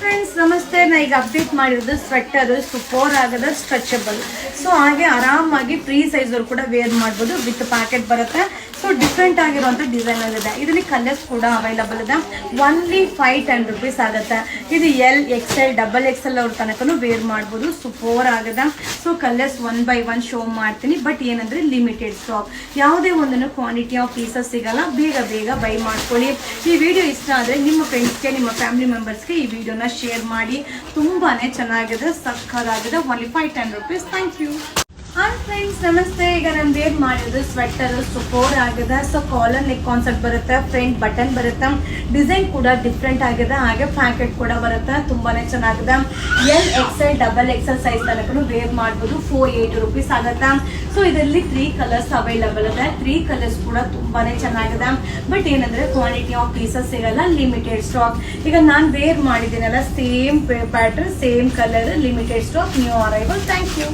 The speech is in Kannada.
ಫ್ರೆಂಡ್ಸ್ ನಮಸ್ತೆ. ನಾ ಈಗ ಅಪ್ಡೇಟ್ ಮಾಡಿರೋದು ಸ್ವೆಟರ್ ಸೂಪರ್ ಆಗದ ಸ್ಟ್ರೆಚಬಲ್. ಸೊ ಹಾಗೆ ಆರಾಮಾಗಿ ಫ್ರೀ ಸೈಜ್ ಕೂಡ ವೇರ್ ಮಾಡ್ಬೋದು. ವಿತ್ ಪ್ಯಾಕೆಟ್ ಬರುತ್ತೆ. ಸೊ ಡಿಫ್ರೆಂಟ್ ಆಗಿರುವಂಥ ಡಿಸೈನ್ ಇದೆ. ಇದರಲ್ಲಿ ಕಲರ್ಸ್ ಕೂಡ ಅವೈಲಬಲ್ ಇದೆ. ಓನ್ಲಿ 510 rupees ಆಗುತ್ತೆ. ಇದು XL XXL ಅವ್ರ ತನಕನೂ ವೇರ್ ಮಾಡ್ಬೋದು. ಸೂಪರ್ ಆಗದ. ಸೊ ಕಲರ್ಸ್ 1 by 1 ಶೋ ಮಾಡ್ತೀನಿ. ಬಟ್ ಏನಂದ್ರೆ ಲಿಮಿಟೆಡ್ ಸ್ಟಾಕ್. ಯಾವುದೇ ಒಂದನ್ನು ಕ್ವಾಂಟಿಟಿ ಆಫ್ ಪೀಸಸ್ ಸಿಗಲ್ಲ. ಬೇಗ ಬೈ ಮಾಡ್ಕೊಳ್ಳಿ. ಈ ವಿಡಿಯೋ ಇಷ್ಟ ಆದರೆ ನಿಮ್ಮ ಫ್ರೆಂಡ್ಸ್ಗೆ, ನಿಮ್ಮ ಫ್ಯಾಮಿಲಿ ಮೆಂಬರ್ಸ್ಗೆ ಈ ವಿಡಿಯೋನ ಶೇರ್ ಮಾಡಿ. ತುಂಬಾನೇ ಚೆನ್ನಾಗಿದೆ, ಸಕ್ಕತ್ತಾಗಿದೆ. Only 510 rupees. Thank you. Hi friends ನಮಸ್ತೆ. ಈಗ ನಾನು ವೇರ್ ಮಾಡಿರೋದು ಸ್ವೆಟರ್ ಸೂಪರ್ ಆಗಿದೆ. ಸೊ ಕಾಲರ್ ನೆಕ್ ಕಾನ್ಸೆಪ್ಟ್ ಬರುತ್ತೆ, ಫ್ರಂಟ್ ಬಟನ್ ಬರುತ್ತೆ, ಡಿಸೈನ್ ಕೂಡ ಡಿಫ್ರೆಂಟ್ ಆಗಿದೆ. ಹಾಗೆ ಪ್ಯಾಕೆಟ್ ಕೂಡ ಬರುತ್ತೆ. ತುಂಬಾನೇ ಚೆನ್ನಾಗಿದೆ. XL XXL ಸೈಜ್ ತನಕ ವೇರ್ ಮಾಡ್ಬೋದು. 480 rupees ಆಗುತ್ತೆ. ಸೊ ಇದರಲ್ಲಿ 3 ಕಲರ್ಸ್ ಅವೈಲಬಲ್ ಇದೆ. 3 ಕಲರ್ಸ್ ಕೂಡ ತುಂಬಾನೇ ಚೆನ್ನಾಗಿದೆ. ಬಟ್ ಏನಂದ್ರೆ ಕ್ವಾಂಟಿಟಿ ಆಫ್ ಪೀಸಸ್ ಸಿಗಲ್ಲ, ಲಿಮಿಟೆಡ್ ಸ್ಟಾಕ್. ಈಗ ನಾನು ವೇರ್ ಮಾಡಿದ್ದೀನಲ್ಲ, same pattern, same colour, limited stock, new arrival. Thank you.